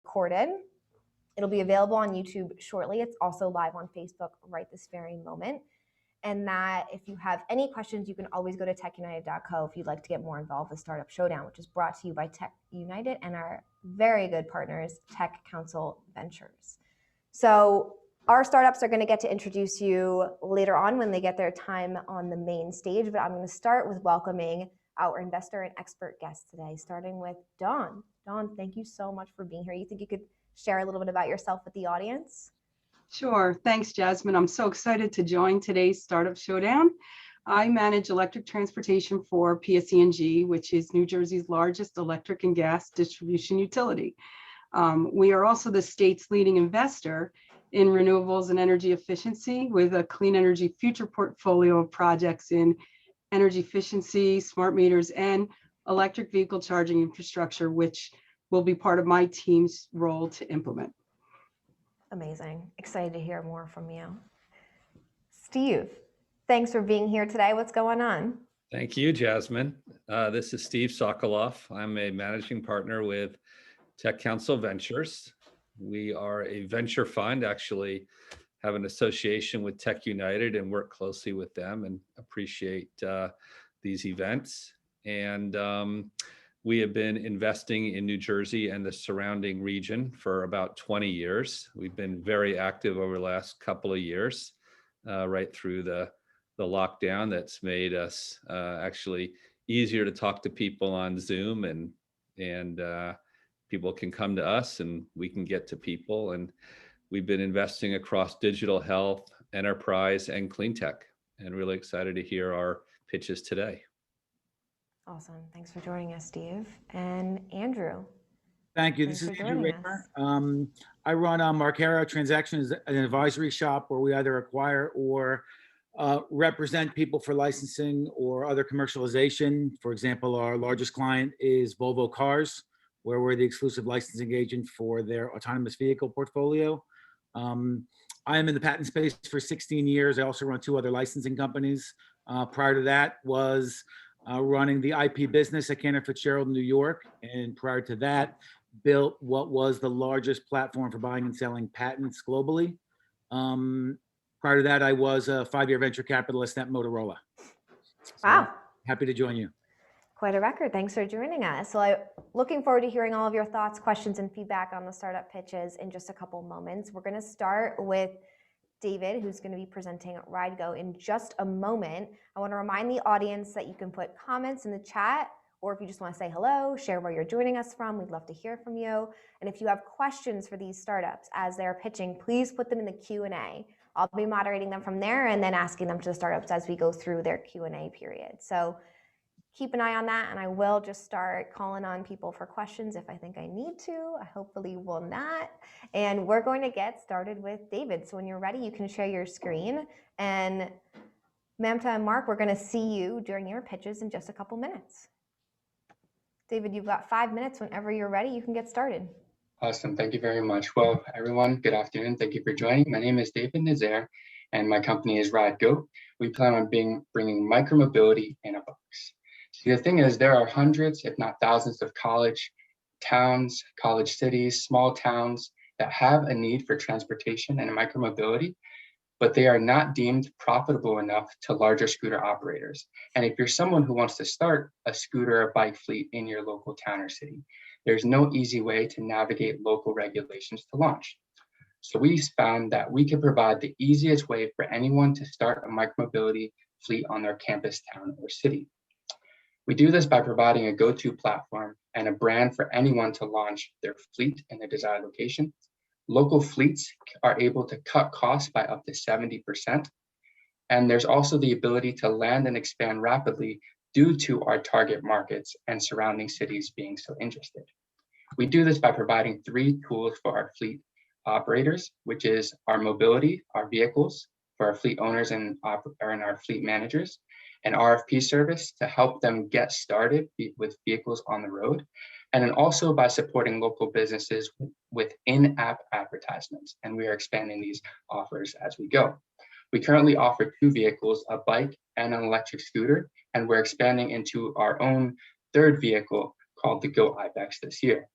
recorded. It'll be available on YouTube shortly. It's also live on Facebook right this very moment. And that if you have any questions, you can always go to TechUnited.co if you'd like to get more involved with Startup Showdown, which is brought to you by TechUnited and our very good partners, Tech Council Ventures. So our startups are going to get to introduce you later on when they get their time on the main stage, but I'm going to start with welcoming our investor and expert guests today, starting with Dawn. Dawn, thank you so much for being here. You think you could share a little bit about yourself with the audience? Sure. Thanks, Jasmine. I'm so excited to join today's Startup Showdown. I manage electric transportation for PSE&G, which is New Jersey's largest electric and gas distribution utility. We are also the state's leading investor in renewables and energy efficiency with a clean energy future portfolio of projects in energy efficiency, smart meters, and electric vehicle charging infrastructure, which will be part of my team's role to implement. Amazing. Excited to hear more from you. Steve, thanks for being here today. What's going on? Thank you, Jasmine. This is Steve Sokoloff. I'm a managing partner with Tech Council Ventures. We are a venture fund, actually have an association with TechUnited and work closely with them and appreciate these events. And we have been investing in New Jersey and the surrounding region for about 20 years. We've been very active over the last couple of years, right through the lockdown that's made us actually easier to talk to people on Zoom, and people can come to us and we can get to people. And we've been investing across digital health, enterprise, and clean tech, and really excited to hear our pitches today. Awesome. Thanks for joining us, Steve. And Andrew. Thank you. This is Andrew Raymer. I run Marcaro Transactions, an advisory shop where we either acquire or represent people for licensing or other commercialization. For example, our largest client is Volvo Cars, where we're the exclusive licensing agent for their autonomous vehicle portfolio. I am in the patent space for 16 years. I also run 2 other licensing companies. Prior to that was running the IP business at Cantor Fitzgerald in New York. And prior to that, built what was the largest platform for buying and selling patents globally. Prior to that, I was a 5-year venture capitalist at Motorola. Wow. Happy to join you. Quite a record. Thanks for joining us. So I'm looking forward to hearing all of your thoughts, questions, and feedback on the startup pitches in just a couple moments. We're going to start with David, who's going to be presenting RideGo in just a moment. I want to remind the audience that you can put comments in the chat, or if you just want to say hello, share where you're joining us from. We'd love to hear from you. And if you have questions for these startups as they're pitching, please put them in the Q&A. I'll be moderating them from there and then asking them to the startups as we go through their Q&A period. So keep an eye on that, and I will just start calling on people for questions if I think I need to. I hopefully will not. And we're going to get started with David. So when you're ready, you can share your screen. And Mamta and Mark, we're going to see you during your pitches in just a couple minutes. David, you've got 5 minutes. Whenever you're ready, you can get started. Awesome. Thank you very much. Well, everyone, good afternoon. Thank you for joining. My name is David Nazaire, and my company is RideGo. We plan on bringing micromobility in a box. See, the thing is, there are hundreds, if not thousands, of college towns, college cities, small towns that have a need for transportation and micromobility, but they are not deemed profitable enough to larger scooter operators. And if you're someone who wants to start a scooter or bike fleet in your local town or city, there's no easy way to navigate local regulations to launch. So we found that we could provide the easiest way for anyone to start a micromobility fleet on their campus, town, or city. We do this by providing a go-to platform and a brand for anyone to launch their fleet in their desired location. Local fleets are able to cut costs by up to 70%. And there's also the ability to land and expand rapidly due to our target markets and surrounding cities being so interested. We do this by providing 3 tools for our fleet operators, which is our mobility, our vehicles for our fleet owners and our fleet managers, an RFP service to help them get started with vehicles on the road, and then also by supporting local businesses with in-app advertisements. And we are expanding these offers as we go. We currently offer 2 vehicles, a bike and an electric scooter, and we're expanding into our own 3rd vehicle called the Go Ibex this year.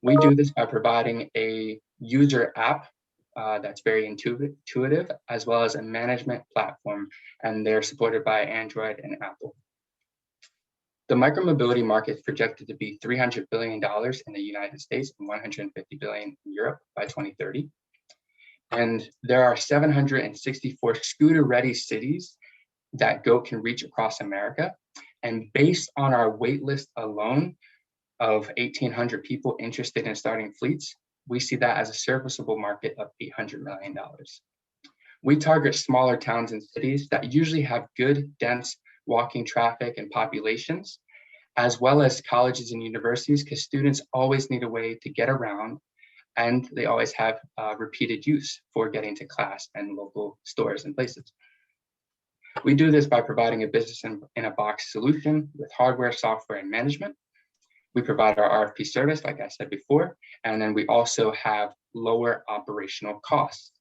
We do this by providing a user app that's very intuitive, as well as a management platform, and they're supported by Android and Apple. The micromobility market is projected to be $300 billion in the United States and $150 billion in Europe by 2030. And there are 764 scooter-ready cities that GOAT can reach across America. And based on our wait list alone of 1,800 people interested in starting fleets, we see that as a serviceable market of $800 million. We target smaller towns and cities that usually have good, dense walking traffic and populations, as well as colleges and universities, because students always need a way to get around, and they always have repeated use for getting to class and local stores and places. We do this by providing a business in a box solution with hardware, software, and management. We provide our RFP service, like I said before, and then we also have lower operational costs.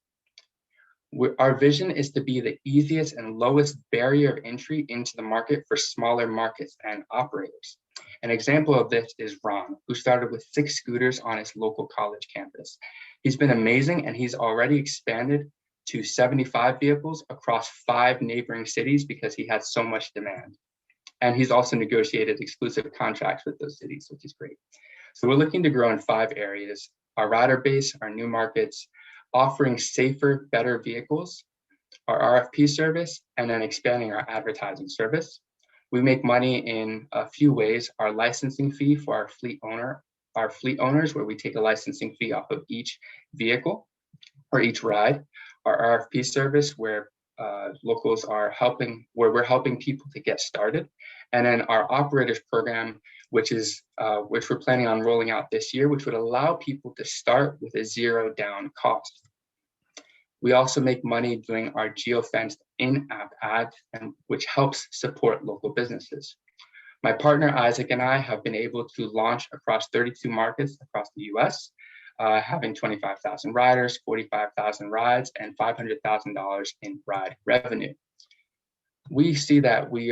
Our vision is to be the easiest and lowest barrier of entry into the market for smaller markets and operators. An example of this is Ron, who started with 6 scooters on his local college campus. He's been amazing, and he's already expanded to 75 vehicles across 5 neighboring cities because he has so much demand. And he's also negotiated exclusive contracts with those cities, which is great. So we're looking to grow in 5 areas: our rider base, our new markets, offering safer, better vehicles, our RFP service, and then expanding our advertising service. We make money in a few ways: our licensing fee for our fleet owners, where we take a licensing fee off of each vehicle or each ride, our RFP service, where locals are helping, where we're helping people to get started, and then our operators program, which we're planning on rolling out this year, which would allow people to start with a $0 down cost. We also make money doing our geofenced in-app ads, which helps support local businesses. My partner Isaac and I have been able to launch across 32 markets across the US, having 25,000 riders, 45,000 rides, and $500,000 in ride revenue. We see that we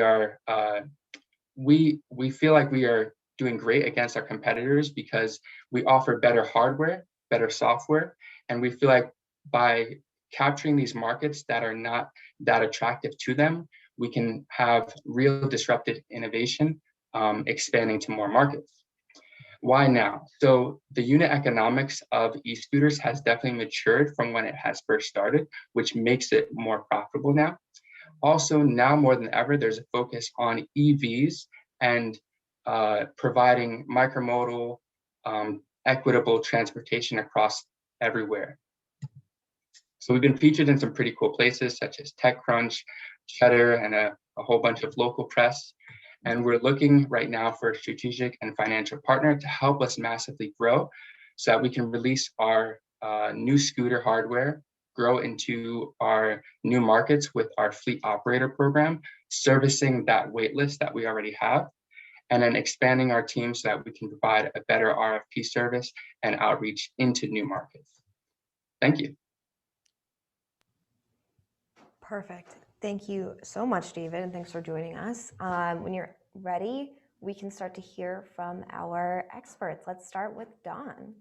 feel like we are doing great against our competitors because we offer better hardware, better software, and we feel like by capturing these markets that are not that attractive to them, we can have real disruptive innovation, expanding to more markets. Why now? So the unit economics of e-scooters has definitely matured from when it has first started, which makes it more profitable now. Also, now more than ever, there's a focus on EVs and providing micromodal, equitable transportation across everywhere. So we've been featured in some pretty cool places such as TechCrunch, Cheddar, and a whole bunch of local press. And we're looking right now for a strategic and financial partner to help us massively grow so that we can release our new scooter hardware, grow into our new markets with our fleet operator program, servicing that wait list that we already have, and then expanding our team so that we can provide a better RFP service and outreach into new markets. Thank you. Perfect. Thank you so much, David, and thanks for joining us. When you're ready, we can start to hear from our experts. Let's start with Dawn.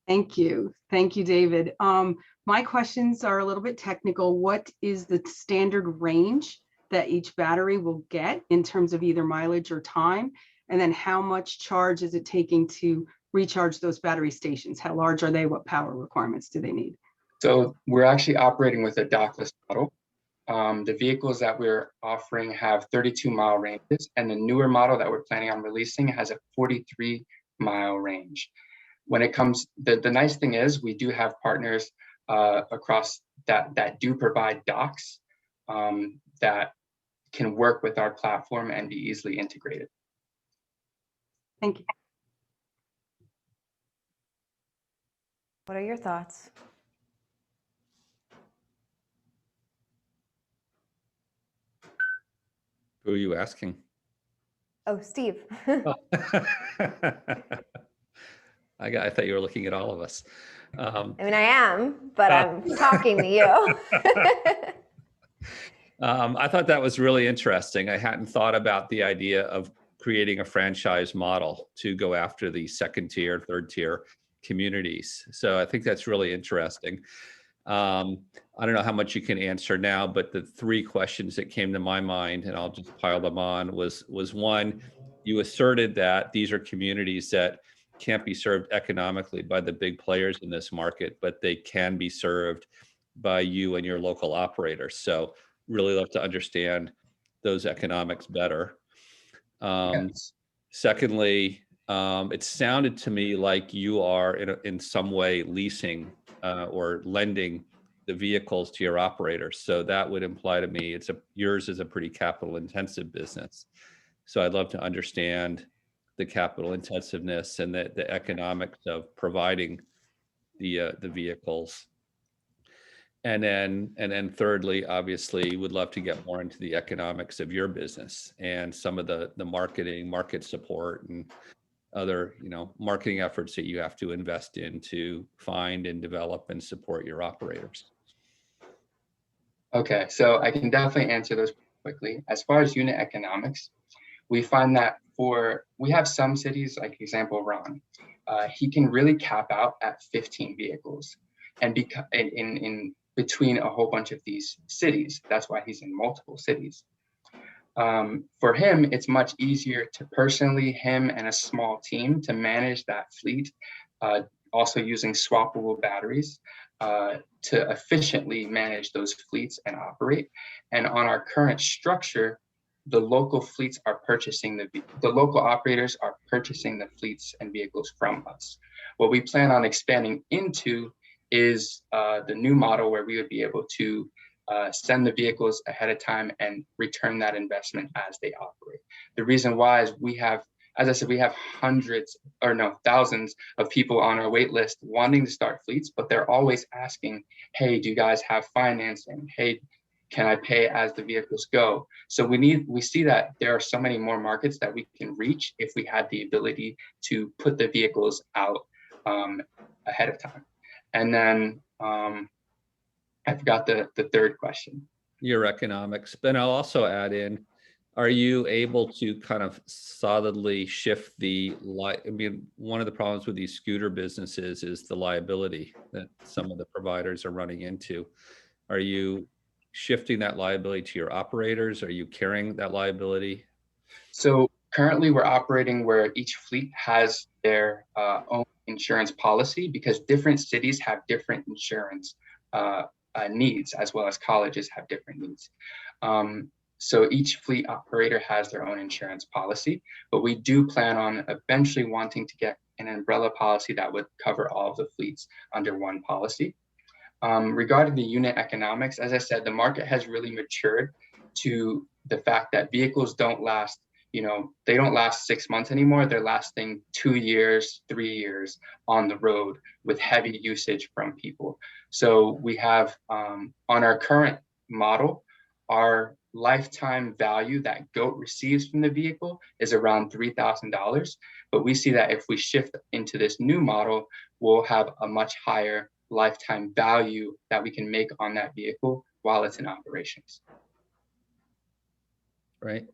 Thank you. Thank you, David. My questions are a little bit technical. What is the standard range that each battery will get in terms of either mileage or time? And then how much charge is it taking to recharge those battery stations? How large are they? What power requirements do they need? So we're actually operating with a dockless model. The vehicles that we're offering have 32-mile ranges, and the newer model that we're planning on releasing has a 43-mile range. When it comes, the nice thing is we do have partners across that do provide docks that can work with our platform and be easily integrated. Thank you. What are your thoughts? Who are you asking? Oh, Steve. Oh. I thought you were looking at all of us. I mean, I am, but I'm talking to you. I thought that was really interesting. I hadn't thought about the idea of creating a franchise model to go after the second tier, third tier communities. So I think that's really interesting. I don't know how much you can answer now, but the three questions that came to my mind, and I'll just pile them on, was one, you asserted that these are communities that can't be served economically by the big players in this market, but they can be served by you and your local operators. So really love to understand those economics better. Yes. Secondly, it sounded to me like you are in some way leasing or lending the vehicles to your operators. So that would imply to me yours is a pretty capital intensive business. So I'd love to understand the capital intensiveness and the economics of providing the vehicles. And then thirdly, obviously, would love to get more into the economics of your business and some of the marketing, market support, and other, marketing efforts that you have to invest in to find and develop and support your operators. Okay, so I can definitely answer those quickly. As far as unit economics, we find that we have some cities, like example, Ron, he can really cap out at 15 vehicles. And in between a whole bunch of these cities, that's why he's in multiple cities. For him, it's much easier to personally, him and a small team, to manage that fleet, also using swappable batteries to efficiently manage those fleets and operate. And on our current structure, the local fleets are purchasing the local operators are purchasing the fleets and vehicles from us. What we plan on expanding into is the new model where we would be able to send the vehicles ahead of time and return that investment as they operate. The reason why is as I said, we have thousands of people on our wait list wanting to start fleets, but they're always asking, hey, do you guys have financing? Hey, can I pay as the vehicles go? So we see that there are so many more markets that we can reach if we had the ability to put the vehicles out ahead of time. And then I forgot the third question. Your economics. But I'll also add in, are you able to kind of solidly shift one of the problems with these scooter businesses is the liability that some of the providers are running into. Are you shifting that liability to your operators? Are you carrying that liability? So currently we're operating where each fleet has their own insurance policy, because different cities have different insurance needs, as well as colleges have different needs. So each fleet operator has their own insurance policy, but we do plan on eventually wanting to get an umbrella policy that would cover all of the fleets under one policy. Regarding the unit economics, as I said, the market has really matured to the fact that vehicles don't last, they don't last 6 months anymore. They're lasting 2 years, 3 years on the road with heavy usage from people. So we have on our current model, our lifetime value that GOAT receives from the vehicle is around $3,000. But we see that if we shift into this new model, we'll have a much higher lifetime value that we can make on that vehicle while it's in operations. Right.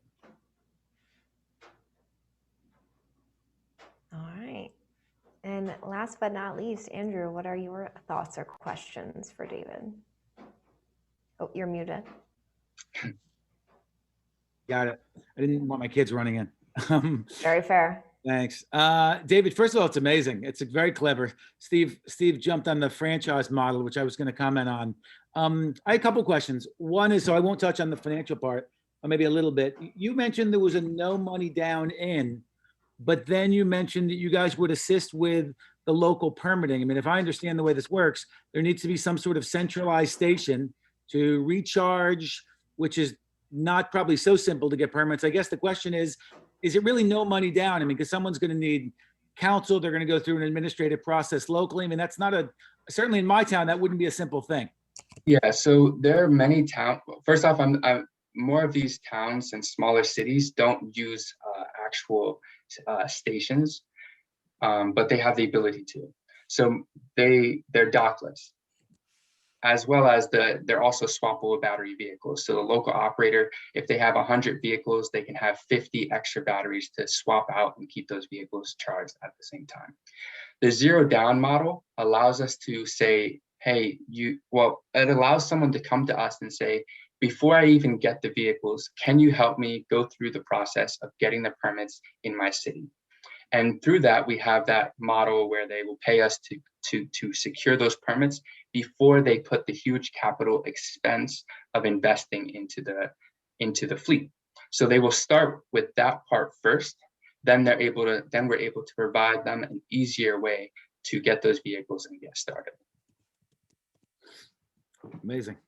All right. And last but not least, Andrew, what are your thoughts or questions for David? Oh, you're muted. Got it. I didn't want my kids running in. Very fair. Thanks. David, first of all, it's amazing. It's very clever. Steve jumped on the franchise model, which I was going to comment on. I had a couple questions. One is, so I won't touch on the financial part, or maybe a little bit. You mentioned there was a no money down in, but then you mentioned that you guys would assist with the local permitting. I mean, if I understand the way this works, there needs to be some sort of centralized station to recharge, which is not probably so simple to get permits. I guess the question is it really no money down? I mean, because someone's going to need counsel, they're going to go through an administrative process locally. I mean, that's not certainly in my town, that wouldn't be a simple thing. Yeah, so there are many towns. First off, I'm more of these towns and smaller cities don't use actual stations, but they have the ability to. So they're dockless. as well as they're also swappable battery vehicles. So the local operator, if they have 100 vehicles, they can have 50 extra batteries to swap out and keep those vehicles charged at the same time. The zero down model allows us to say, hey, it allows someone to come to us and say, before I even get the vehicles, can you help me go through the process of getting the permits in my city? And through that, we have that model where they will pay us to secure those permits before they put the huge capital expense of investing into the fleet. So they will start with that part first. Then we're able to provide them an easier way to get those vehicles and get started. Amazing.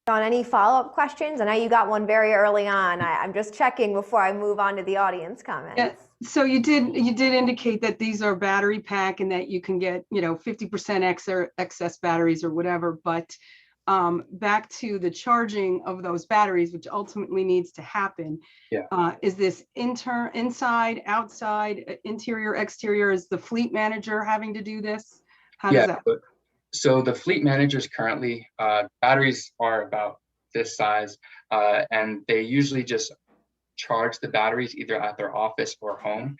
John, any follow-up questions? I know you got one very early on. I'm just checking before I move on to the audience comments. Yeah. So you did indicate that these are battery pack and that you can get 50% excess batteries or whatever. But back to the charging of those batteries, which ultimately needs to happen. Yeah. Is this inside, outside, interior, exterior? Is the fleet manager having to do this? How does that? So the fleet managers currently, batteries are about this size, and they usually just charge the batteries either at their office or home.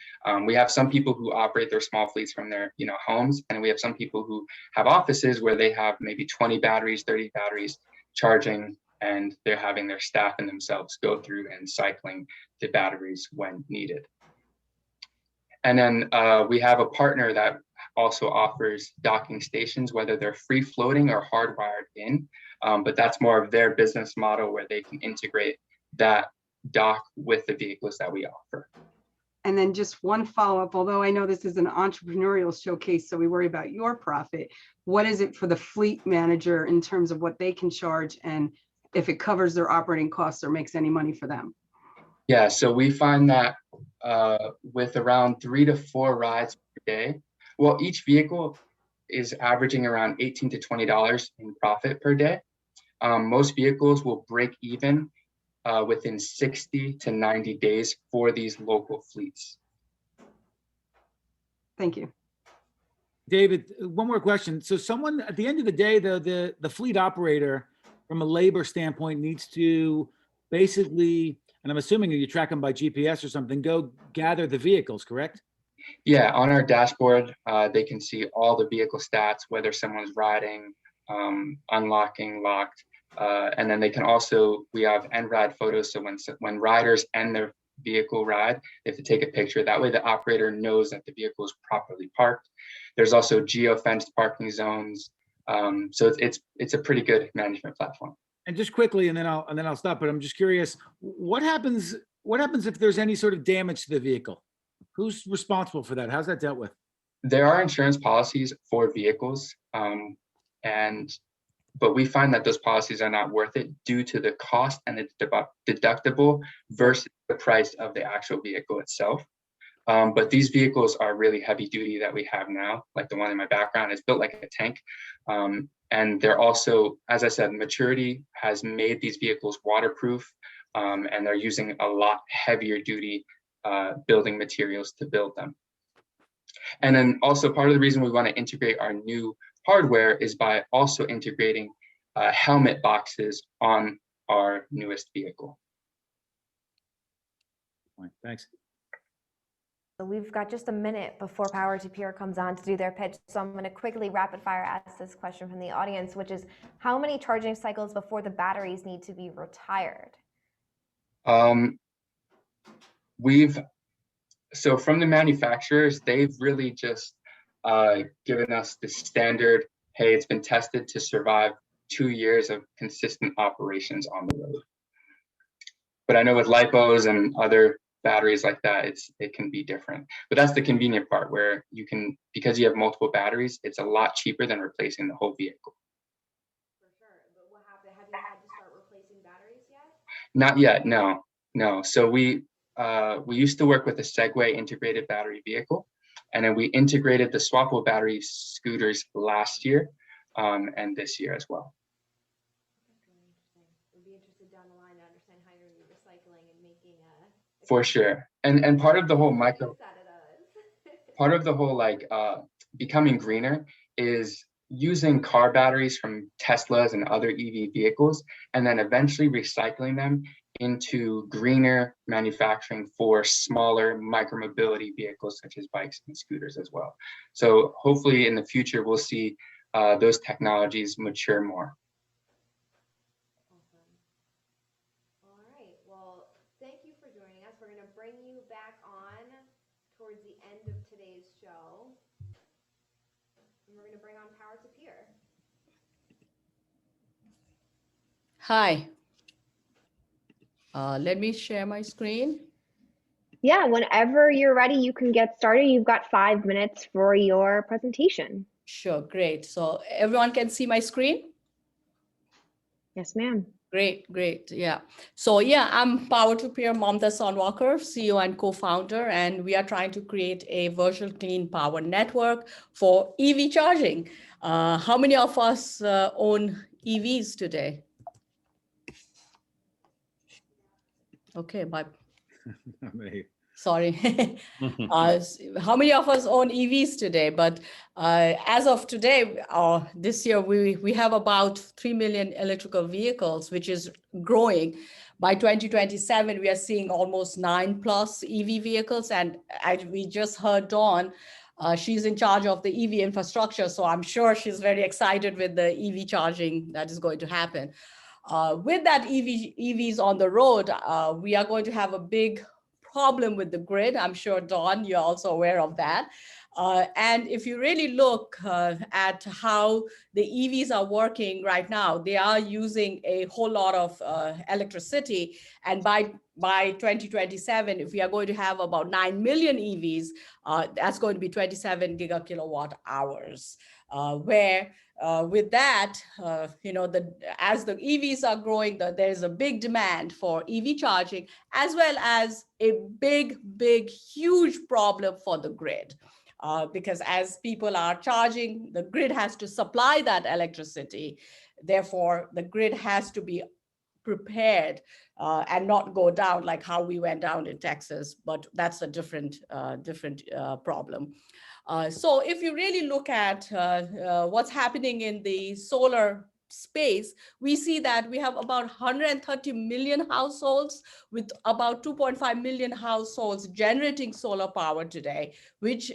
We have some people who operate their small fleets from their homes, and we have some people who have offices where they have maybe 20 batteries, 30 batteries charging, and they're having their staff and themselves go through and cycling the batteries when needed. And then we have a partner that also offers docking stations, whether they're free floating or hardwired in, but that's more of their business model where they can integrate that dock with the vehicles that we offer. And then just one follow-up, although I know this is an entrepreneurial showcase, so we worry about your profit. What is it for the fleet manager in terms of what they can charge and if it covers their operating costs or makes any money for them? Yeah, so we find that with around 3 to 4 rides per day, well, each vehicle is averaging around $18 to $20 in profit per day. Most vehicles will break even within 60 to 90 days for these local fleets. Thank you. David, one more question. So someone at the end of the day, the fleet operator from a labor standpoint needs to basically, and I'm assuming you track them by GPS or something, go gather the vehicles, correct? Yeah, on our dashboard, they can see all the vehicle stats, whether someone's riding, unlocking, locked, and then they can also, we have end ride photos. So when riders end their vehicle ride, they have to take a picture. That way the operator knows that the vehicle is properly parked. There's also geo-fenced parking zones. So it's a pretty good management platform. And just quickly, and then I'll stop, but I'm just curious, what happens if there's any sort of damage to the vehicle? Who's responsible for that? How's that dealt with? There are insurance policies for vehicles, but we find that those policies are not worth it due to the cost and the deductible versus the price of the actual vehicle itself. But these vehicles are really heavy duty that we have now, like the one in my background is built like a tank. And they're also, as I said, maturity has made these vehicles waterproof, and they're using a lot heavier duty building materials to build them. And then also part of the reason we want to integrate our new hardware is by also integrating helmet boxes on our newest vehicle. Thanks. So we've got just a minute before Power to Pure comes on to do their pitch. So I'm going to quickly rapid fire ask this question from the audience, which is how many charging cycles before the batteries need to be retired? So from the manufacturers, they've really just given us the standard, hey, it's been tested to survive 2 years of consistent operations on the road. But I know with lipos and other batteries like that, it can be different. But that's the convenient part where you can, because you have multiple batteries, it's a lot cheaper than replacing the whole vehicle. For sure. But what happened? Have you had to start replacing batteries yet? Not yet, no. So we used to work with a Segway integrated battery vehicle, and then we integrated the swappable battery scooters last year and this year as well. That's really interesting. We'd be interested down the line to understand how you're recycling and making For sure. And part of the whole part of the whole becoming greener is using car batteries from Teslas and other EV vehicles, and then eventually recycling them into greener manufacturing for smaller micromobility vehicles such as bikes and scooters as well. So hopefully in the future, we'll see those technologies mature more. Awesome. All right. Well, thank you for joining us. We're going to bring you back on towards the end of today's show. And we're going to bring on Power to Peer. Hi. Let me share my screen. Yeah, whenever you're ready, you can get started. You've got 5 minutes for your presentation. Sure, great. So everyone can see my screen? Yes, ma'am. Great. Yeah. So yeah, I'm Power to Peer Mamta Sonwalkar, CEO and co-founder, and we are trying to create a virtual clean power network for EV charging. How many of us own EVs today? Okay, sorry. How many of us own EVs today? But as of today, this year, we have about 3 million electrical vehicles, which is growing. By 2027, we are seeing almost 9+ EV vehicles. And we just heard Dawn, she's in charge of the EV infrastructure. So I'm sure she's very excited with the EV charging that is going to happen. With that EVs on the road, we are going to have a big problem with the grid. I'm sure, Dawn, you're also aware of that. And if you really look at how the EVs are working right now, they are using a whole lot of electricity. And by 2027, if we are going to have about 9 million EVs, that's going to be 27 gigakilowatt hours, where with that, as the EVs are growing, there's a big demand for EV charging, as well as a big, huge problem for the grid. Because as people are charging, the grid has to supply that electricity. Therefore, the grid has to be prepared and not go down like how we went down in Texas, but that's a different problem. So if you really look at what's happening in the solar space, we see that we have about 130 million households with about 2.5 million households generating solar power today, which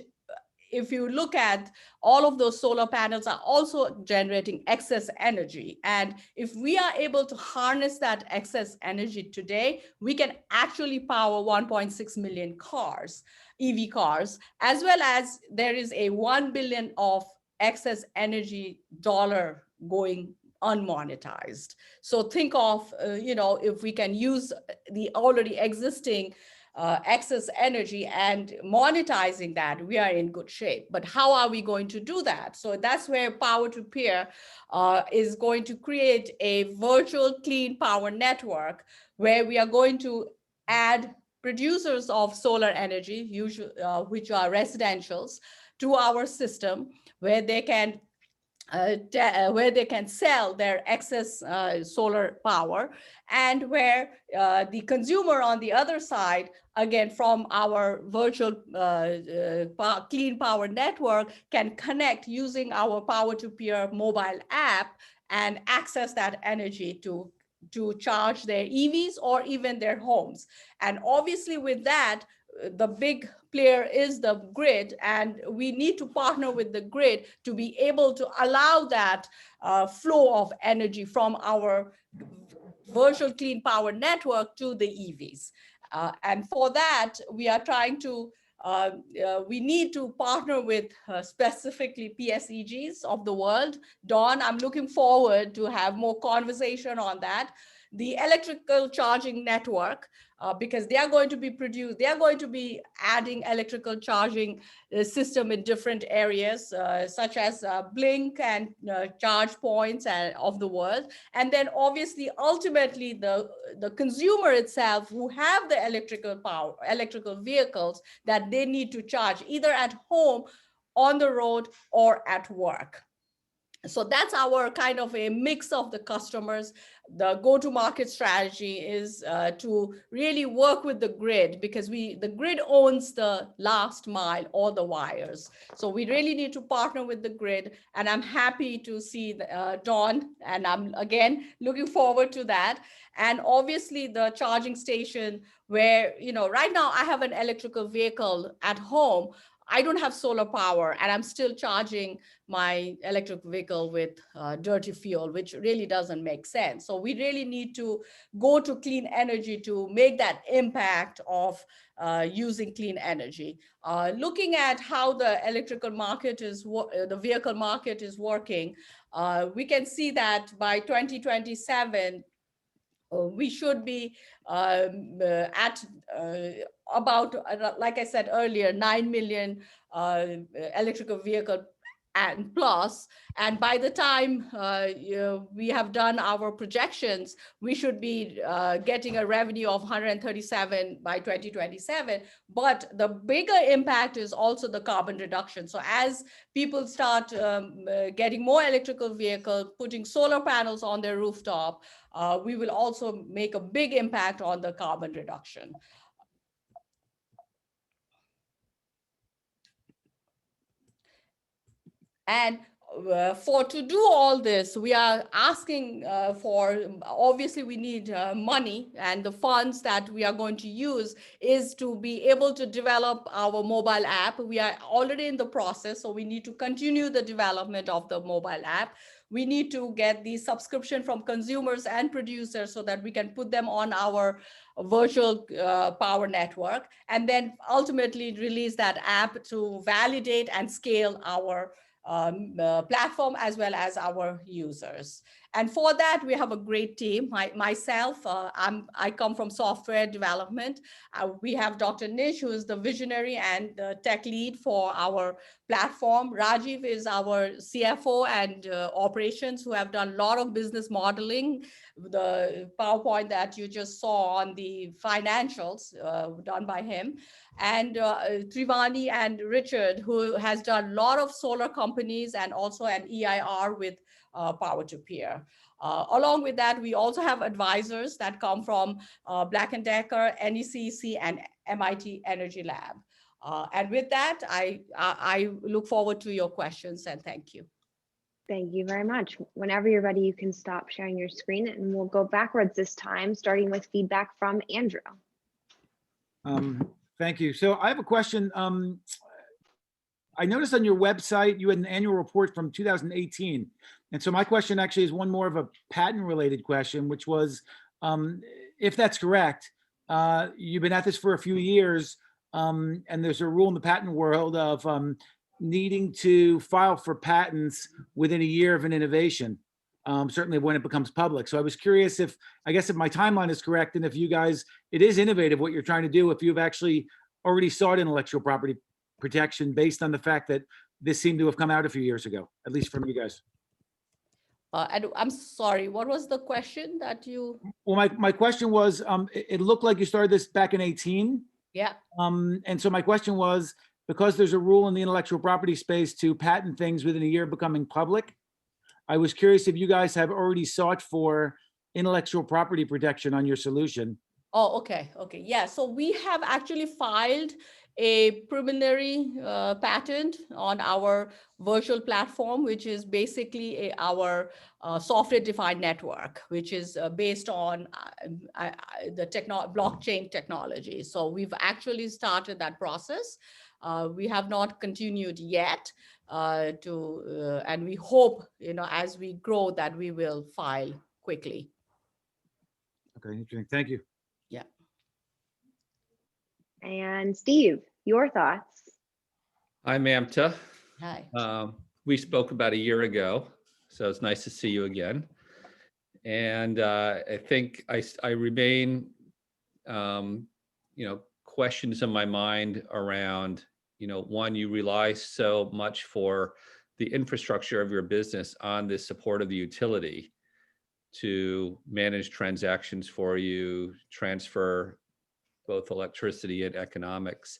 if you look at all of those solar panels are also generating excess energy. And if we are able to harness that excess energy today, we can actually power 1.6 million cars, EV cars, as well as there is a 1 billion of excess energy dollar going unmonetized. So think of, if we can use the already existing excess energy and monetizing that, we are in good shape. But how are we going to do that? So that's where Power to Peer is going to create a virtual clean power network where we are going to add producers of solar energy, which are residentials, to our system where they can sell their excess solar power, and where the consumer on the other side, again, from our virtual clean power network, can connect using our Power to Peer mobile app and access that energy to charge their EVs or even their homes. And obviously with that, the big player is the grid, and we need to partner with the grid to be able to allow that flow of energy from our virtual clean power network to the EVs. And for that, we are trying to, we need to partner with specifically PSEGs of the world. Dawn, I'm looking forward to have more conversation on that. The electrical charging network, because they are going to be adding electrical charging system in different areas, such as Blink and charge points of the world. And then obviously, ultimately, the consumer itself who have the electrical vehicles that they need to charge either at home, on the road, or at work. So that's our kind of a mix of the customers. The go-to-market strategy is to really work with the grid, because the grid owns the last mile, all the wires. So we really need to partner with the grid. And I'm happy to see Dawn, and I'm again looking forward to that. And obviously the charging station where, right now I have an electrical vehicle at home. I don't have solar power, and I'm still charging my electric vehicle with dirty fuel, which really doesn't make sense. So we really need to go to clean energy to make that impact of using clean energy. Looking at how the electrical market the vehicle market is working, we can see that by 2027, we should be at about, like I said earlier, 9 million electrical vehicle and plus. And by the time we have done our projections, we should be getting a revenue of 137 by 2027. But the bigger impact is also the carbon reduction. So as people start getting more electrical vehicles, putting solar panels on their rooftop, we will also make a big impact on the carbon reduction. And to do all this, we are asking obviously we need money, and the funds that we are going to use is to be able to develop our mobile app. We are already in the process, so we need to continue the development of the mobile app. We need to get the subscription from consumers and producers so that we can put them on our virtual power network, and then ultimately release that app to validate and scale our platform as well as our users. And for that, we have a great team. Myself, I come from software development. We have Dr. Nish, who is the visionary and the tech lead for our platform. Rajiv is our CFO and operations, who have done a lot of business modeling. The PowerPoint that you just saw on the financials done by him. And Trivani and Richard, who has done a lot of solar companies and also an EIR with Power to Peer. Along with that, we also have advisors that come from Black & Decker, NECEC, and MIT Energy Lab. And with that, I look forward to your questions, and thank you. Thank you very much. Whenever you're ready, you can stop sharing your screen, and we'll go backwards this time, starting with feedback from Andrew. Thank you. So I have a question. I noticed on your website, you had an annual report from 2018. And so my question actually is one more of a patent related question, which was, if that's correct, you've been at this for a few years, and there's a rule in the patent world of needing to file for patents within a year of an innovation, certainly when it becomes public. So I was curious if my timeline is correct, and if you guys, it is innovative what you're trying to do, if you've actually already sought intellectual property protection based on the fact that this seemed to have come out a few years ago, at least from you guys. I'm sorry, what was the question that you? Well, my question was, it looked like you started this back in 2018. Yeah. And so my question was, because there's a rule in the intellectual property space to patent things within a year of becoming public, I was curious if you guys have already sought for intellectual property protection on your solution. Oh, okay. Okay. Yeah. So we have actually filed a preliminary patent on our virtual platform, which is basically our software-defined network, which is based on the blockchain technology. So we've actually started that process. We have not continued yet and we hope, as we grow, that we will file quickly. Okay, interesting. Thank you. Yeah. And Steve, your thoughts? Hi, Mamta. Hi. We spoke about a year ago, so it's nice to see you again. And I think I remain, questions in my mind around, one, you rely so much for the infrastructure of your business on the support of the utility to manage transactions for you, transfer both electricity and economics.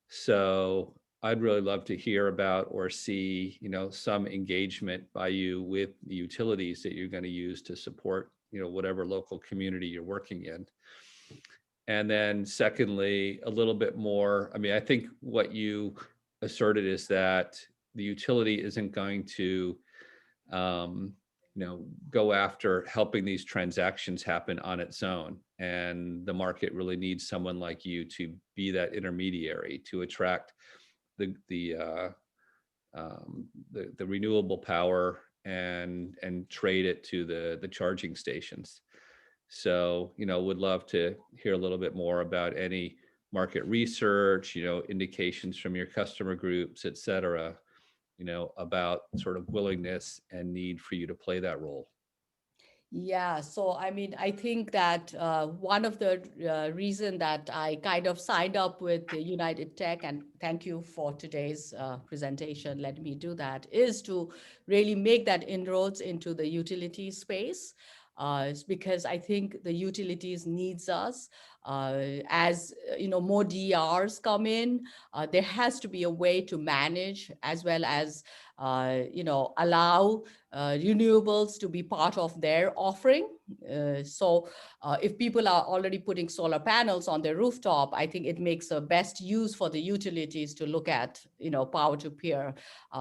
So I'd really love to hear about or see, some engagement by you with the utilities that you're going to use to support, whatever local community you're working in. And then secondly, a little bit more, I think what you asserted is that the utility isn't going to, go after helping these transactions happen on its own. And the market really needs someone like you to be that intermediary to attract the renewable power and trade it to the charging stations. So, would love to hear a little bit more about any market research, indications from your customer groups, et cetera, about sort of willingness and need for you to play that role. Yeah, so I think that one of the reason that I kind of signed up with the United Tech, and thank you for today's presentation, let me do that, is to really make that inroads into the utility space. It's because I think the utilities needs us. As more DRs come in, there has to be a way to manage as well as allow renewables to be part of their offering. So if people are already putting solar panels on their rooftop, I think it makes a best use for the utilities to look at, power to peer,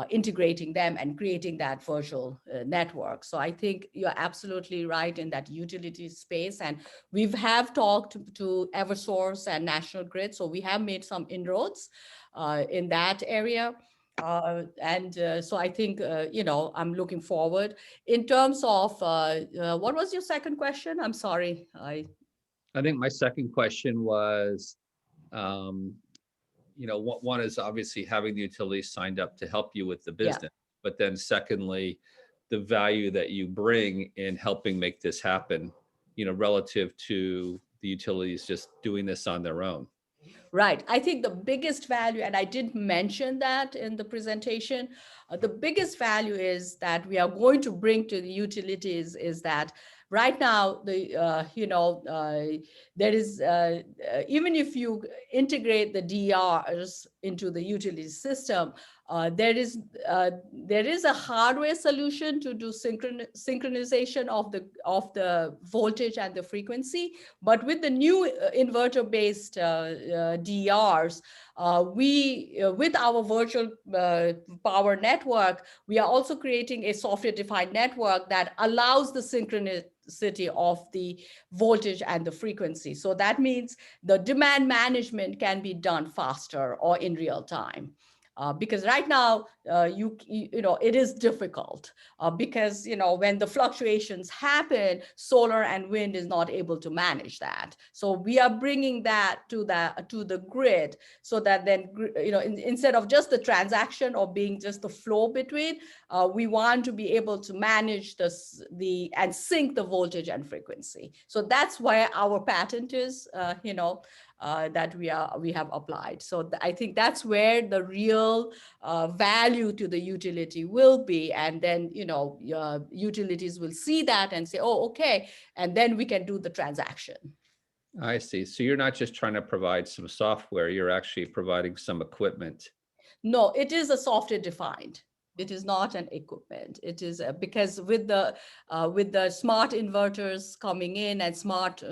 integrating them and creating that virtual network. So I think you're absolutely right in that utility space. And we have talked to Eversource and National Grid. So we have made some inroads in that area. So I think, I'm looking forward. In terms of, what was your second question? I'm sorry. I think my second question was, one is obviously having the utilities signed up to help you with the business, but then secondly, the value that you bring in helping make this happen, relative to the utilities just doing this on their own. Right. I think the biggest value, and I didn't mention that in the presentation, the biggest value is that we are going to bring to the utilities is that right now, there is, even if you integrate the DRs into the utility system, there is a hardware solution to do synchronization of the voltage and the frequency. But with the new inverter-based DRs, with our virtual power network, we are also creating a software-defined network that allows the synchronicity of the voltage and the frequency. So that means the demand management can be done faster or in real time. Because right now, it is difficult because, when the fluctuations happen, solar and wind is not able to manage that. So we are bringing that to the grid so that then, instead of just the transaction or being just the flow between, we want to be able to manage and sync the voltage and frequency. So that's why our patent is, that we have applied. So I think that's where the real value to the utility will be. And then, utilities will see that and say, oh, okay. And then we can do the transaction. I see. So you're not just trying to provide some software, you're actually providing some equipment. No, it is a software defined. It is not an equipment. It is because with the smart inverters coming in and smart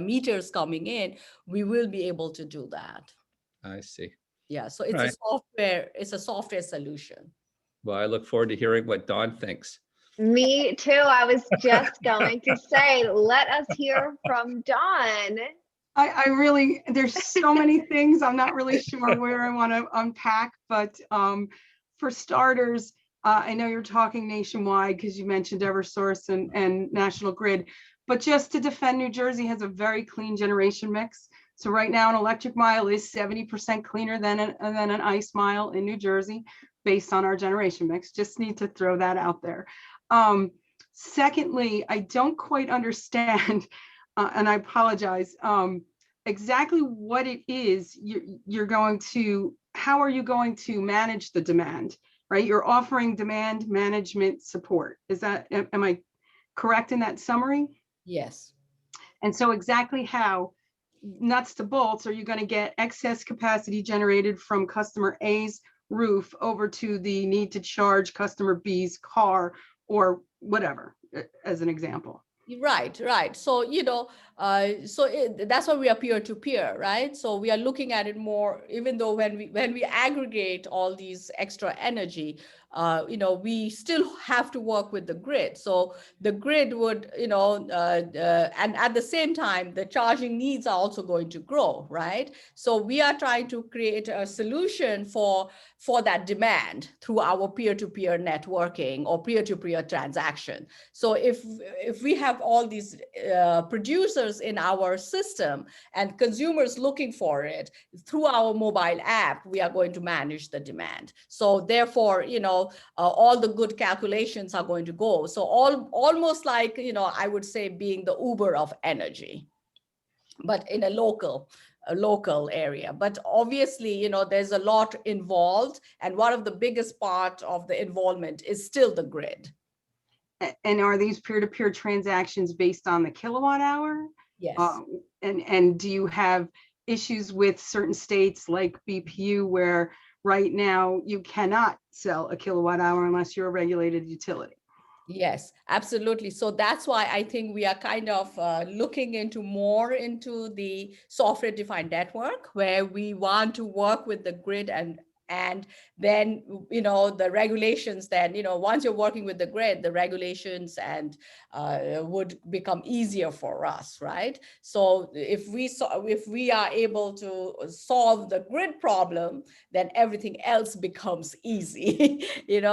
meters coming in, we will be able to do that. I see. Yeah. So it's a software solution. Well, I look forward to hearing what Dawn thinks. Me too. I was just going to say, let us hear from Dawn. I really, there's so many things. I'm not really sure where I want to unpack, but for starters, I know you're talking nationwide because you mentioned Eversource and National Grid, but just to defend, New Jersey has a very clean generation mix. So right now, an electric mile is 70% cleaner than an ICE mile in New Jersey, based on our generation mix. Just need to throw that out there. Secondly, I don't quite understand, and I apologize, exactly what it is you're going to, how are you going to manage the demand, right? You're offering demand management support. Is that, am I correct in that summary? Yes. And so exactly how nuts to bolts, are you going to get excess capacity generated from customer A's roof over to the need to charge customer B's car or whatever, as an example? Right, right. So, that's why we are peer to peer, right? So we are looking at it more, even though when we aggregate all these extra energy, we still have to work with the grid. So the grid would, and at the same time, the charging needs are also going to grow, right? So we are trying to create a solution for that demand through our peer-to-peer networking or peer-to-peer transaction. So if we have all these producers in our system and consumers looking for it through our mobile app, we are going to manage the demand. So therefore, all the good calculations are going to go. So almost like, I would say being the Uber of energy, but in a local area. But obviously, there's a lot involved. And one of the biggest part of the involvement is still the grid. And are these peer-to-peer transactions based on the kilowatt hour? Yes. And do you have issues with certain states like BPU where right now you cannot sell a kilowatt hour unless you're a regulated utility? Yes, absolutely. So that's why I think we are kind of looking more into the software defined network, where we want to work with the grid and then, the regulations, then, once you're working with the grid, the regulations and would become easier for us, right? So if we are able to solve the grid problem, then everything else becomes easy.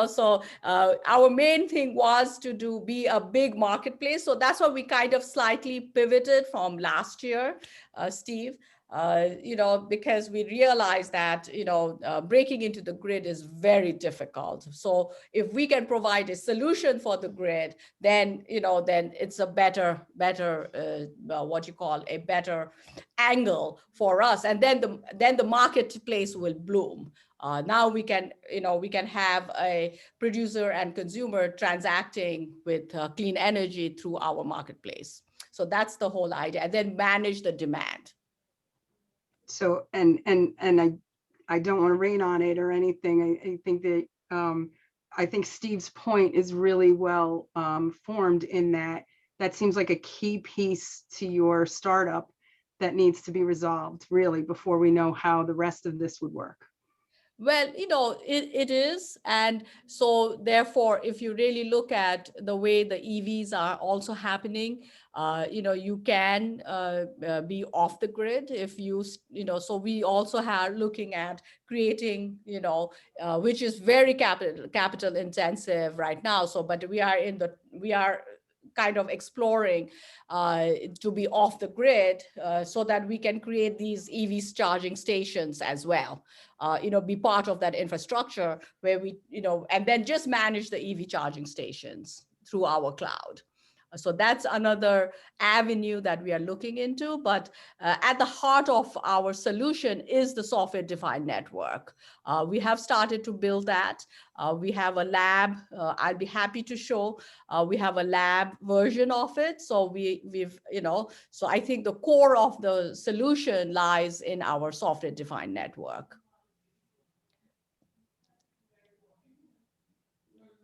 So our main thing was to be a big marketplace. So that's why we kind of slightly pivoted from last year, Steve. Because we realized that, breaking into the grid is very difficult. So if we can provide a solution for the grid, then, then it's a better, what you call a better angle for us. And then the marketplace will bloom. Now we can have a producer and consumer transacting with clean energy through our marketplace. So that's the whole idea, and then manage the demand. So, and I don't want to rain on it or anything. I think that I think Steve's point is really well formed in that seems like a key piece to your startup that needs to be resolved really before we know how the rest of this would work. Well, it is. And so therefore, if you really look at the way the EVs are also happening, you can be off the grid if so we also are looking at creating, which is very capital intensive right now. So, but we are kind of exploring to be off the grid so that we can create these EVs charging stations as well. Be part of that infrastructure where we, and then just manage the EV charging stations through our cloud. So that's another avenue that we are looking into. But at the heart of our solution is the software-defined network. We have started to build that. We have a lab. I'll be happy to show. We have a lab version of it. So we've, so I think the core of the solution lies in our software-defined network.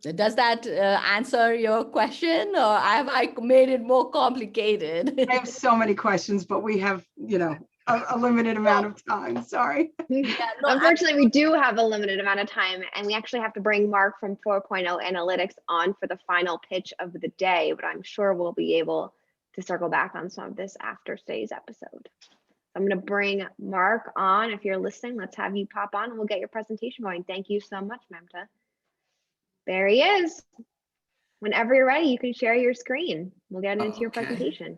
Does that answer your question, or have I made it more complicated? I have so many questions, but we have, a limited amount of time. Sorry. Yeah, no, Unfortunately, we do have a limited amount of time, and we actually have to bring Mark from 4.0 Analytics on for the final pitch of the day, but I'm sure we'll be able to circle back on some of this after today's episode. I'm going to bring Mark on. If you're listening, let's have you pop on and we'll get your presentation going. Thank you so much, Mamta. There he is. Whenever you're ready, you can share your screen. We'll get into your presentation.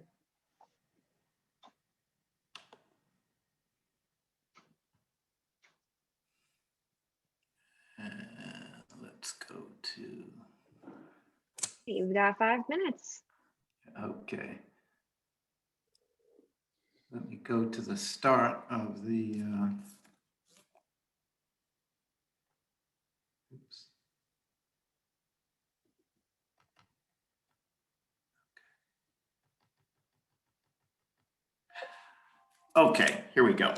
Let's go to. You've got 5 minutes. Okay. Let me go to the start of the. Oops. Okay, here we go.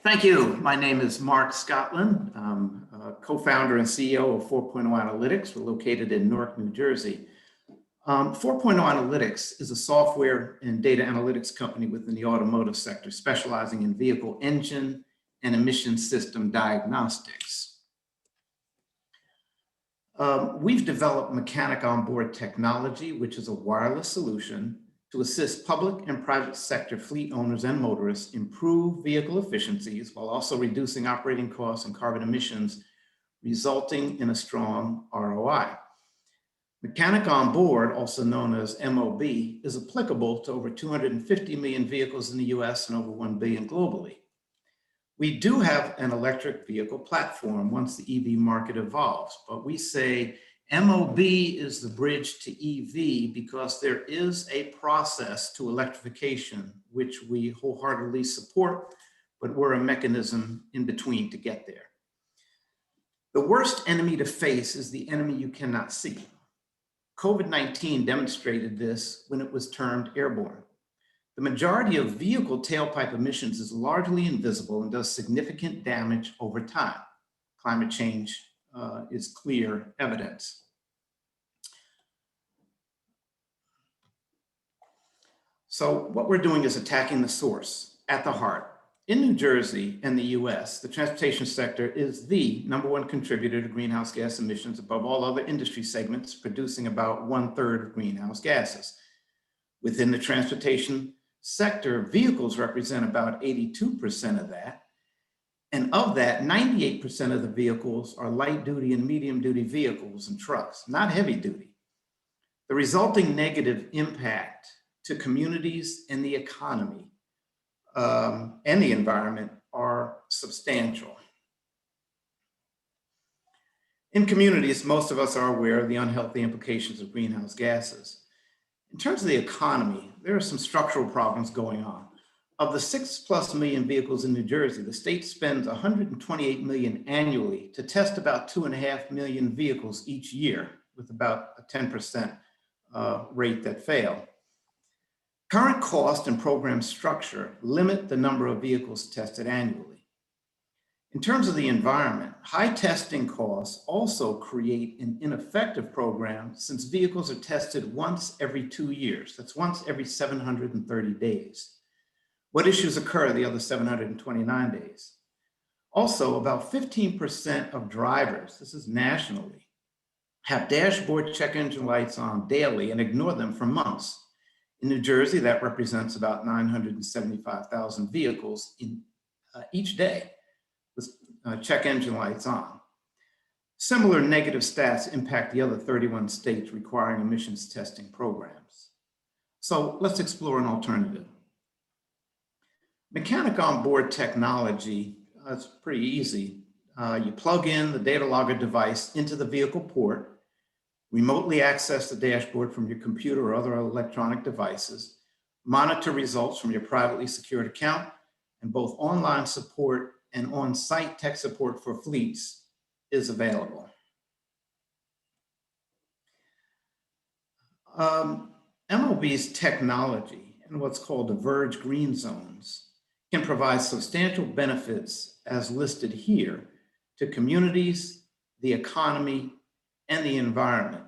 Thank you. My name is Mark Scotland. I'm a co-founder and CEO of 4.0 Analytics. We're located in Newark, New Jersey. 4.0 Analytics is a software and data analytics company within the automotive sector, specializing in vehicle engine and emission system diagnostics. We've developed mechanic onboard technology, which is a wireless solution to assist public and private sector fleet owners and motorists improve vehicle efficiencies while also reducing operating costs and carbon emissions, resulting in a strong ROI. Mechanic on board, also known as MOB, is applicable to over 250 million vehicles in the US and over 1 billion globally. We do have an electric vehicle platform once the EV market evolves, but we say MOB is the bridge to EV because there is a process to electrification, which we wholeheartedly support, but we're a mechanism in between to get there. The worst enemy to face is the enemy you cannot see. COVID-19 demonstrated this when it was termed airborne. The majority of vehicle tailpipe emissions is largely invisible and does significant damage over time. Climate change is clear evidence. So what we're doing is attacking the source at the heart. In New Jersey and the US, the transportation sector is the #1 contributor to greenhouse gas emissions above all other industry segments, producing about 1/3 of greenhouse gases. Within the transportation sector, vehicles represent about 82% of that. And of that, 98% of the vehicles are light duty and medium duty vehicles and trucks, not heavy duty. The resulting negative impact to communities and the economy and the environment are substantial. In communities, most of us are aware of the unhealthy implications of greenhouse gases. In terms of the economy, there are some structural problems going on. Of the 6+ million vehicles in New Jersey, the state spends $128 million annually to test about 2.5 million vehicles each year, with about a 10% rate that fail. Current cost and program structure limit the number of vehicles tested annually. In terms of the environment, high testing costs also create an ineffective program since vehicles are tested once every 2 years. That's once every 730 days. What issues occur the other 729 days? Also, about 15% of drivers, this is nationally, have dashboard check engine lights on daily and ignore them for months. In New Jersey, that represents about 975,000 vehicles in each day with check engine lights on. Similar negative stats impact the other 31 states requiring emissions testing programs. So let's explore an alternative. Mechanic on board technology, it's pretty easy. You plug in the data logger device into the vehicle port, remotely access the dashboard from your computer or other electronic devices, monitor results from your privately secured account, and both online support and on-site tech support for fleets is available. MOB's technology and what's called the Verge Green Zones can provide substantial benefits as listed here to communities, the economy, and the environment.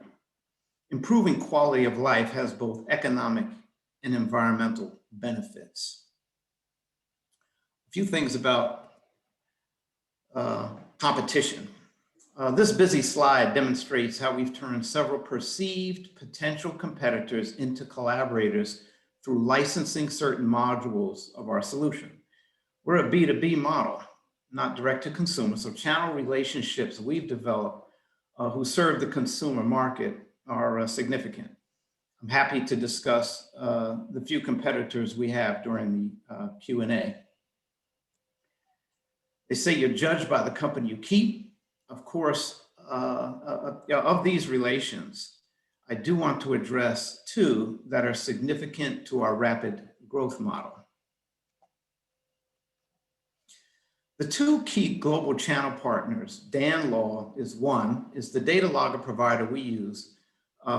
Improving quality of life has both economic and environmental benefits. A few things about competition. This busy slide demonstrates how we've turned several perceived potential competitors into collaborators through licensing certain modules of our solution. We're a B2B model, not direct to consumer, so channel relationships we've developed who serve the consumer market are significant. I'm happy to discuss the few competitors we have during the Q&A. They say you're judged by the company you keep. Of course, of these relations, I do want to address two that are significant to our rapid growth model. The two key global channel partners, Dan Law is one, is the data logger provider we use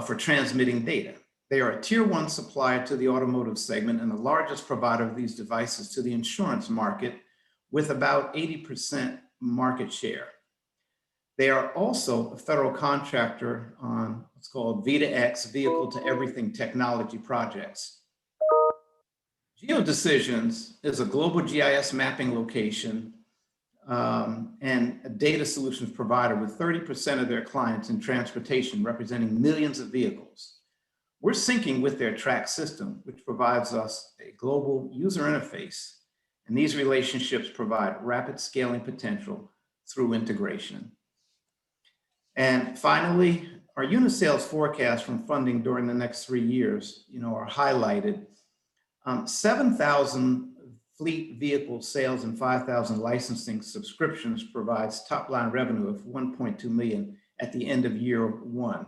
for transmitting data. They are a tier 1 supplier to the automotive segment and the largest provider of these devices to the insurance market with about 80% market share. They are also a federal contractor on what's called V2X, Vehicle to Everything technology projects. GeoDecisions is a global GIS mapping location and a data solutions provider with 30% of their clients in transportation, representing millions of vehicles. We're syncing with their track system, which provides us a global user interface, and these relationships provide rapid scaling potential through integration. And finally, our unit sales forecast from funding during the next 3 years, are highlighted. 7,000 fleet vehicle sales and 5,000 licensing subscriptions provides top line revenue of 1.2 million at the end of year 1.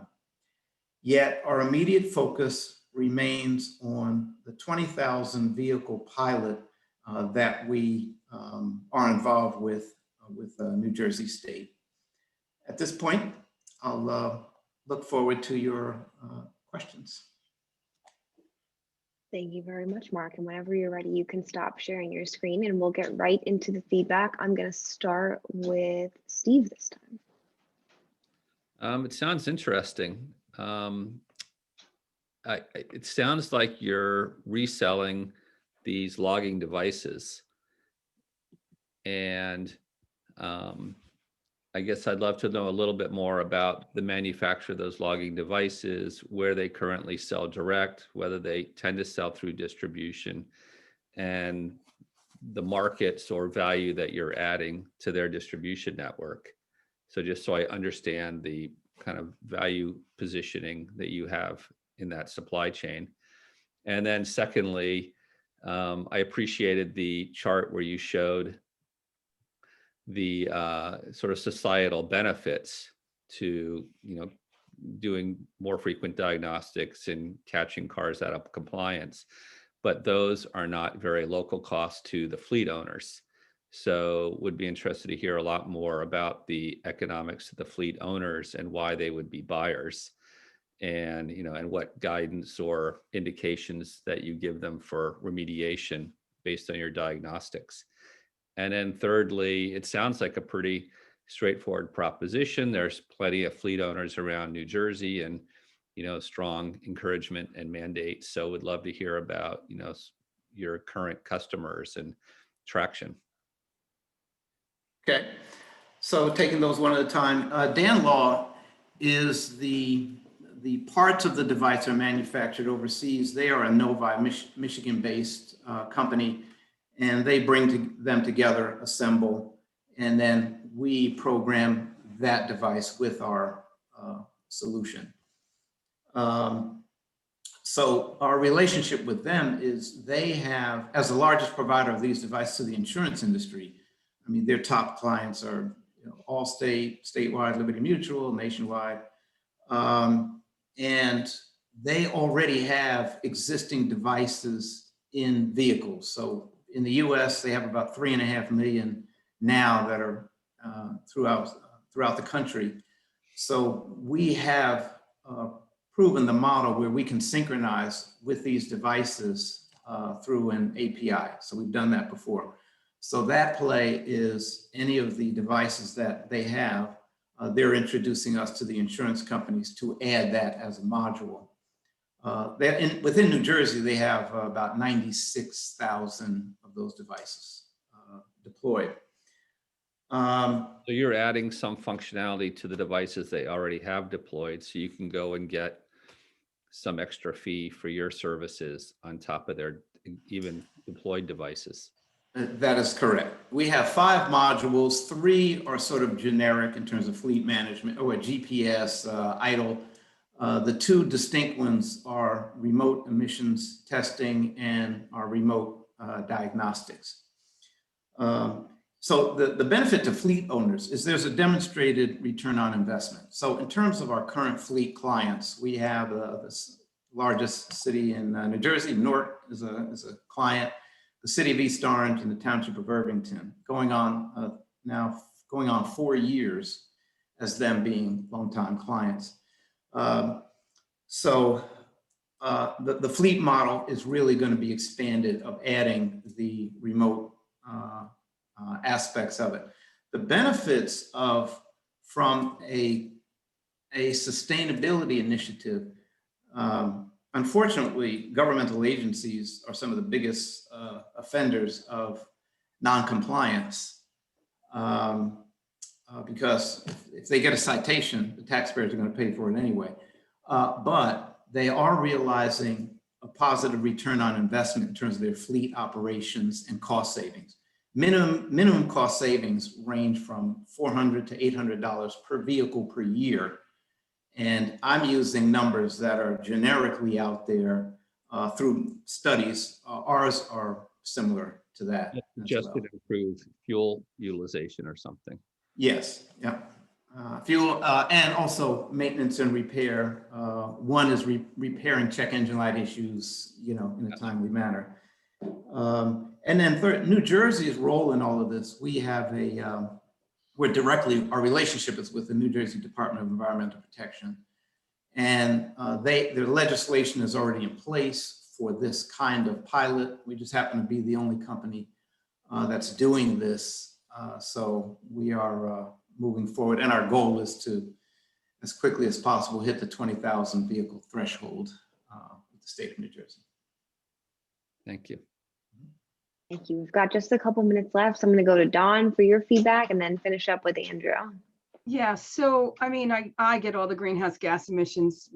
Yet our immediate focus remains on the 20,000 vehicle pilot that we are involved with New Jersey State. At this point, I'll look forward to your questions. Thank you very much, Mark. And whenever you're ready, you can stop sharing your screen and we'll get right into the feedback. I'm going to start with Steve this time. It sounds interesting. It sounds like you're reselling these logging devices. And I guess I'd love to know a little bit more about the manufacture of those logging devices, where they currently sell direct, whether they tend to sell through distribution, and the markets or value that you're adding to their distribution network. So just so I understand the kind of value positioning that you have in that supply chain. And then secondly, I appreciated the chart where you showed the sort of societal benefits to, doing more frequent diagnostics and catching cars out of compliance, but those are not very local costs to the fleet owners. So would be interested to hear a lot more about the economics of the fleet owners and why they would be buyers, and and what guidance or indications that you give them for remediation based on your diagnostics. And then thirdly, it sounds like a pretty straightforward proposition. There's plenty of fleet owners around New Jersey and, strong encouragement and mandates. So would love to hear about, your current customers and traction. Okay, so taking those one at a time, Dan Law is the parts of the device are manufactured overseas. They are a Novi, Michigan-based company, and they bring them together, assemble, and then we program that device with our solution. So our relationship with them is they have, as the largest provider of these devices to the insurance industry, I mean, their top clients are Allstate, Statewide, Liberty Mutual, Nationwide, and they already have existing devices in vehicles. So in the US, they have about 3.5 million now that are throughout the country. So we have proven the model where we can synchronize with these devices through an API. So we've done that before. So that play is any of the devices that they have, they're introducing us to the insurance companies to add that as a module. Within New Jersey, they have about 96,000 of those devices deployed. So you're adding some functionality to the devices they already have deployed, so you can go and get some extra fee for your services on top of their even deployed devices. That is correct. We have 5 modules. 3 are sort of generic in terms of fleet management or GPS, idle. The 2 distinct ones are remote emissions testing and our remote diagnostics. So the benefit to fleet owners is there's a demonstrated return on investment. So in terms of our current fleet clients, we have the largest city in New Jersey, Newark is a client, the city of East Orange and the township of Irvington, going on 4 years as them being longtime clients. So the fleet model is really going to be expanded of adding the remote aspects of it. The benefits from a sustainability initiative, unfortunately, governmental agencies are some of the biggest offenders of non-compliance, because if they get a citation, the taxpayers are going to pay for it anyway. But they are realizing a positive return on investment in terms of their fleet operations and cost savings. Minimum cost savings range from $400 to $800 per vehicle per year. And I'm using numbers that are generically out there through studies. Ours are similar to that. Just to improve fuel utilization or something. Yes, yeah. Fuel and also maintenance and repair. One is repairing check engine light issues, in a timely manner. And then third, New Jersey's role in all of this, we have our relationship is with the New Jersey Department of Environmental Protection. And their legislation is already in place for this kind of pilot. We just happen to be the only company that's doing this. So we are moving forward. And our goal is to, as quickly as possible, hit the 20,000 vehicle threshold with the state of New Jersey. Thank you. Thank you. We've got just a couple minutes left, so I'm going to go to Dawn for your feedback and then finish up with Andrew. Yeah, so I mean, I get all the greenhouse gas emissions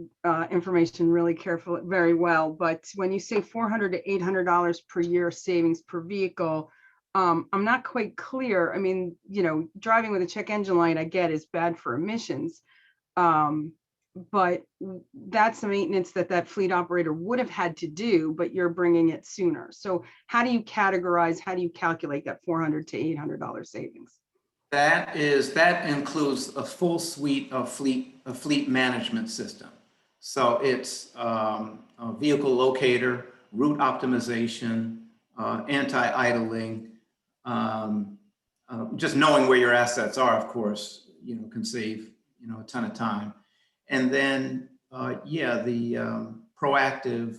information really very well, but when you say $400 to $800 per year savings per vehicle, I'm not quite clear. I mean, driving with a check engine light, I get is bad for emissions, but that's the maintenance that fleet operator would have had to do, but you're bringing it sooner. So how do you calculate that $400 to $800 savings? That includes a full suite of fleet management system. So it's a vehicle locator, route optimization, anti-idling, just knowing where your assets are, of course, can save a ton of time. And then the proactive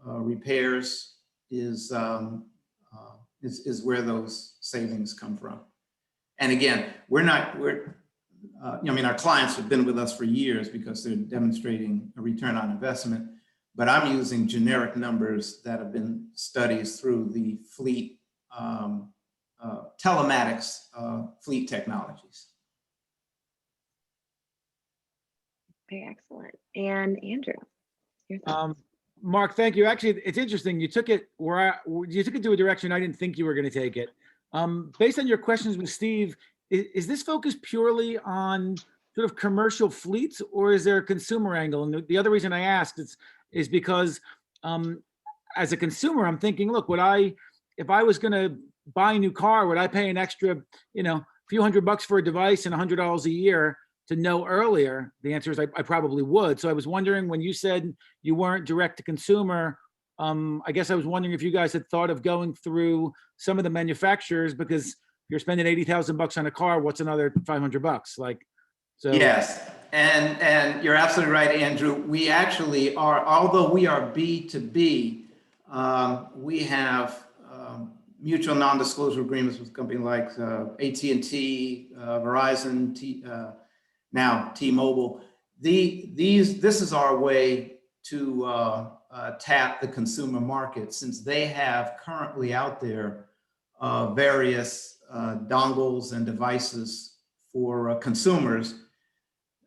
repairs is where those savings come from. And again, our clients have been with us for years because they're demonstrating a return on investment, but I'm using generic numbers that have been studies through the fleet telematics fleet technologies. Very excellent. And Andrew, your thoughts? Mark, thank you. Actually, it's interesting. You took it to a direction I didn't think you were going to take it. Based on your questions with Steve, is this focused purely on sort of commercial fleets, or is there a consumer angle? And the other reason I asked is because as a consumer, I'm thinking, look, if I was going to buy a new car, would I pay an extra, few $100 for a device and $100 a year to know earlier? The answer is I probably would. So I was wondering, when you said you weren't direct to consumer, I guess I was wondering if you guys had thought of going through some of the manufacturers, because if you're spending $80,000 on a car, what's another $500? So. Yes, and you're absolutely right, Andrew. We actually are, although we are B2B, we have mutual non-disclosure agreements with companies like AT&T, Verizon, now T-Mobile. This is our way to tap the consumer market, since they have currently out there various dongles and devices for consumers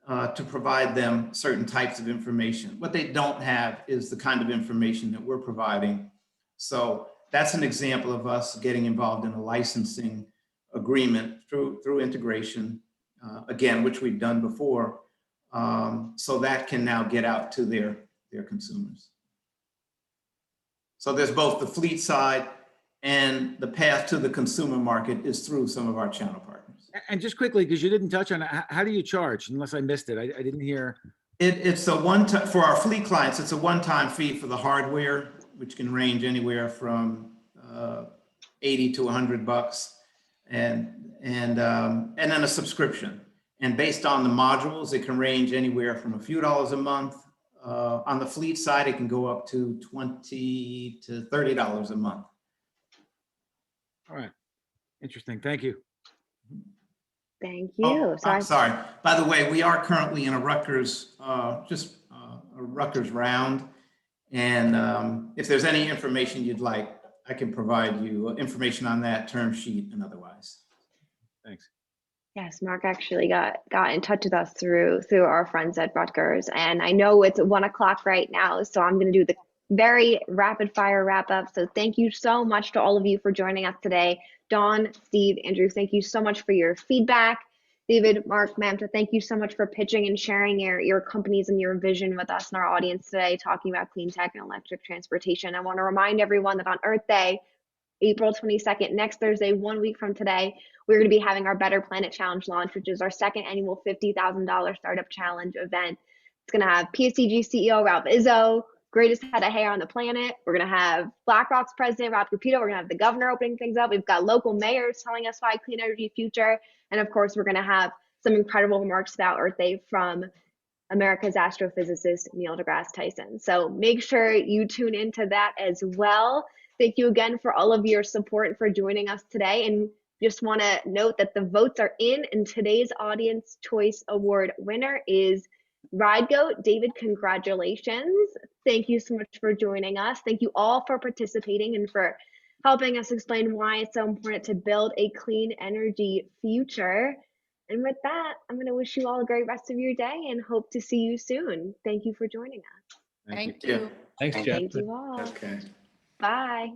to provide them certain types of information. What they don't have is the kind of information that we're providing. So that's an example of us getting involved in a licensing agreement through integration, again, which we've done before, so that can now get out to their consumers. So there's both the fleet side, and the path to the consumer market is through some of our channel partners. And just quickly, because you didn't touch on it, how do you charge? Unless I missed it, I didn't hear. It's a one-time, for our fleet clients, it's a one-time fee for the hardware, which can range anywhere from 80 to $100, and then a subscription. And based on the modules, it can range anywhere from a few dollars a month On the fleet side, it can go up to $20 to $30 a month. All right. Interesting. Thank you. Thank you. Oh, So I'm sorry. By the way, we are currently in a Rutgers, a Rutgers round. And if there's any information you'd like, I can provide you information on that, term sheet and otherwise. Thanks. yes, Mark actually got in touch with us through our friends at Rutgers, and I know it's 1 o'clock right now, so I'm going to do the very rapid fire wrap up. So thank you so much to all of you for joining us today. Dawn, Steve, Andrew, thank you so much for your feedback. David, Mark, Mamta, thank you so much for pitching and sharing your companies and your vision with us and our audience today, talking about clean tech and electric transportation. I want to remind everyone that on Earth Day, April 22nd, next Thursday, 1 week from today, we're going to be having our Better Planet Challenge launch, which is our second annual $50,000 startup challenge event. It's going to have PSEG CEO Ralph Izzo, greatest head of hair on the planet. We're going to have BlackRock's president, Rob Capito. We're going to have the governor opening things up. We've got local mayors telling us why clean energy future. And of course, we're going to have some incredible remarks about Earth Day from America's astrophysicist, Neil deGrasse Tyson. So make sure you tune into that as well. Thank you again for all of your support and for joining us today. And just want to note that the votes are in, and today's Audience Choice Award winner is RideGoat. David, congratulations. Thank you so much for joining us. Thank you all for participating and for helping us explain why it's so important to build a clean energy future. And with that, I'm going to wish you all a great rest of your day and hope to see you soon. Thank you for joining us. Thank you. you. Thanks, Jeff. Thank you all. Okay. Bye.